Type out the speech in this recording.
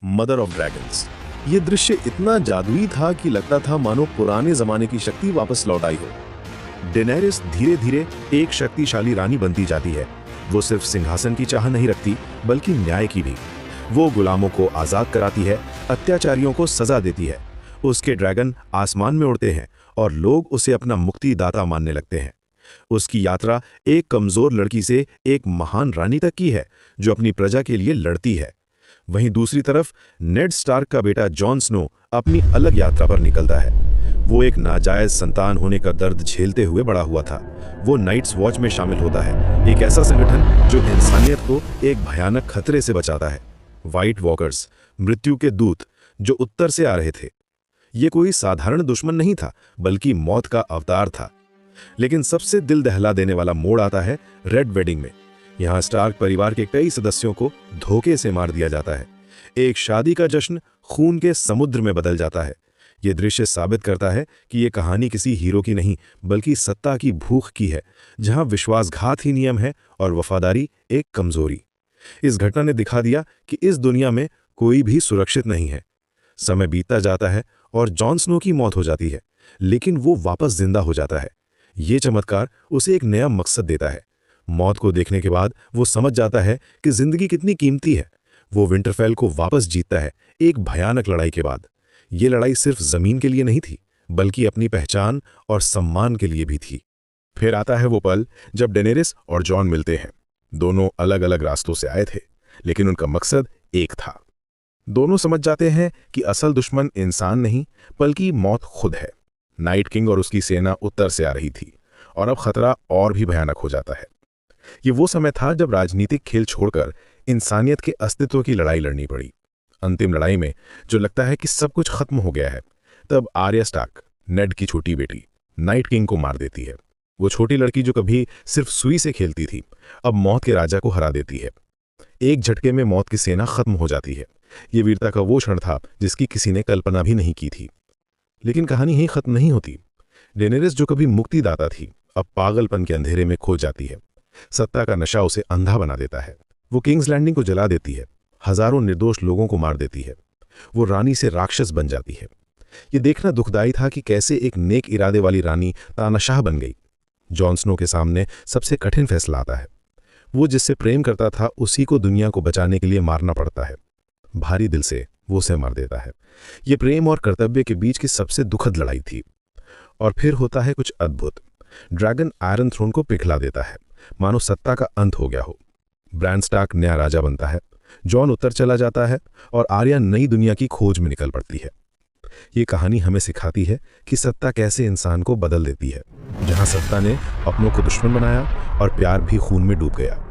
Mother of dragons. ये दृश्य इतना जादुई था कि लगता था मानो पुराने जमाने की शक्ति वापस लौट आई हो। डेनेरिस धीरे धीरे एक शक्तिशाली रानी बनती जाती है। वो सिर्फ सिंहासन की चाह नहीं रखती, बल्कि न्याय की भी। वो गुलामों को आजाद कराती है, अत्याचारियों को सजा देती है। उसके ड्रैगन आसमान में उड़ते हैं और लोग उसे अपना मुक्तिदाता मानने लगते हैं। उसकी यात्रा एक कमजोर लड़की से एक महान रानी तक की है, जो अपनी प्रजा के लिए लड़ती है। वहीं दूसरी तरफ नेड स्टार्क का बेटा जॉन स्नो अपनी अलग यात्रा पर निकलता है। वो एक नाजायज संतान होने का दर्द झेलते हुए बड़ा हुआ था। वो नाइट्स वॉच में शामिल होता है, एक ऐसा संगठन जो इंसानियत को एक भयानक खतरे से बचाता है। व्हाइट वॉकर्स, मृत्यु के दूत जो उत्तर से आ रहे थे। ये कोई साधारण दुश्मन नहीं था, बल्कि मौत का अवतार था। लेकिन सबसे दिल दहला देने वाला मोड़ आता है रेड वेडिंग में। यहाँ स्टार्क परिवार के कई सदस्यों को धोखे से मार दिया जाता है। एक शादी का जश्न खून के समुद्र में बदल जाता है। ये दृश्य साबित करता है कि ये कहानी किसी हीरो की नहीं, बल्कि सत्ता की भूख की है, जहां विश्वासघात ही नियम है और वफादारी एक कमजोरी। इस घटना ने दिखा दिया कि इस दुनिया में कोई भी सुरक्षित नहीं है। समय बीतता जाता है और जॉन स्नो की मौत हो जाती है, लेकिन वो वापस जिंदा हो जाता है। ये चमत्कार उसे एक नया मकसद देता है। मौत को देखने के बाद वो समझ जाता है कि जिंदगी कितनी कीमती है। वो विंटरफेल को वापस जीतता है, एक भयानक लड़ाई के बाद। ये लड़ाई सिर्फ जमीन के लिए नहीं थी, बल्कि अपनी पहचान और सम्मान के लिए भी थी। फिर आता है वो पल जब डेनेरिस और जॉन मिलते हैं। दोनों अलग अलग रास्तों से आए थे, लेकिन उनका मकसद एक था। दोनों समझ जाते हैं कि असल दुश्मन इंसान नहीं, बल्कि मौत खुद है। नाइट किंग और उसकी सेना उत्तर से आ रही थी, और अब खतरा और भी भयानक हो जाता है। ये वो समय था जब राजनीतिक खेल छोड़कर इंसानियत के अस्तित्व की लड़ाई लड़नी पड़ी। अंतिम लड़ाई में जो लगता है कि सब कुछ खत्म हो गया है, तब आर्या स्टार्क, नेड की छोटी बेटी, नाइट किंग को मार देती है। वो छोटी लड़की जो कभी सिर्फ सुई से खेलती थी, अब मौत के राजा को हरा देती है। एक झटके में मौत की सेना खत्म हो जाती है। ये वीरता का वो क्षण था जिसकी किसी ने कल्पना भी नहीं की थी। लेकिन कहानी यहीं खत्म नहीं होती। डेनेरिस जो कभी मुक्तिदाता थी, अब पागलपन के अंधेरे में खो जाती है। सत्ता का नशा उसे अंधा बना देता है। वो किंग्स लैंडिंग को जला देती है, हजारों निर्दोष लोगों को मार देती है। वो रानी से राक्षस बन जाती है। ये देखना दुखदाई था कि कैसे एक नेक इरादे वाली रानी तानाशाह बन गई। जॉन स्नो के सामने सबसे कठिन फैसला आता है। वो जिससे प्रेम करता था, उसी को दुनिया को बचाने के लिए मारना पड़ता है। भारी दिल से वो उसे मार देता है। ये प्रेम और कर्तव्य के बीच की सबसे दुखद लड़ाई थी। और फिर होता है कुछ अद्भुत। ड्रैगन आयरन थ्रोन को पिघला देता है, मानो सत्ता का अंत हो गया हो। ब्रान स्टार्क नया राजा बनता है, जॉन उत्तर चला जाता है और आर्या नई दुनिया की खोज में निकल पड़ती है। ये कहानी हमें सिखाती है कि सत्ता कैसे इंसान को बदल देती है। जहां सत्ता ने अपनों को दुश्मन बनाया और प्यार भी खून में डूब गया।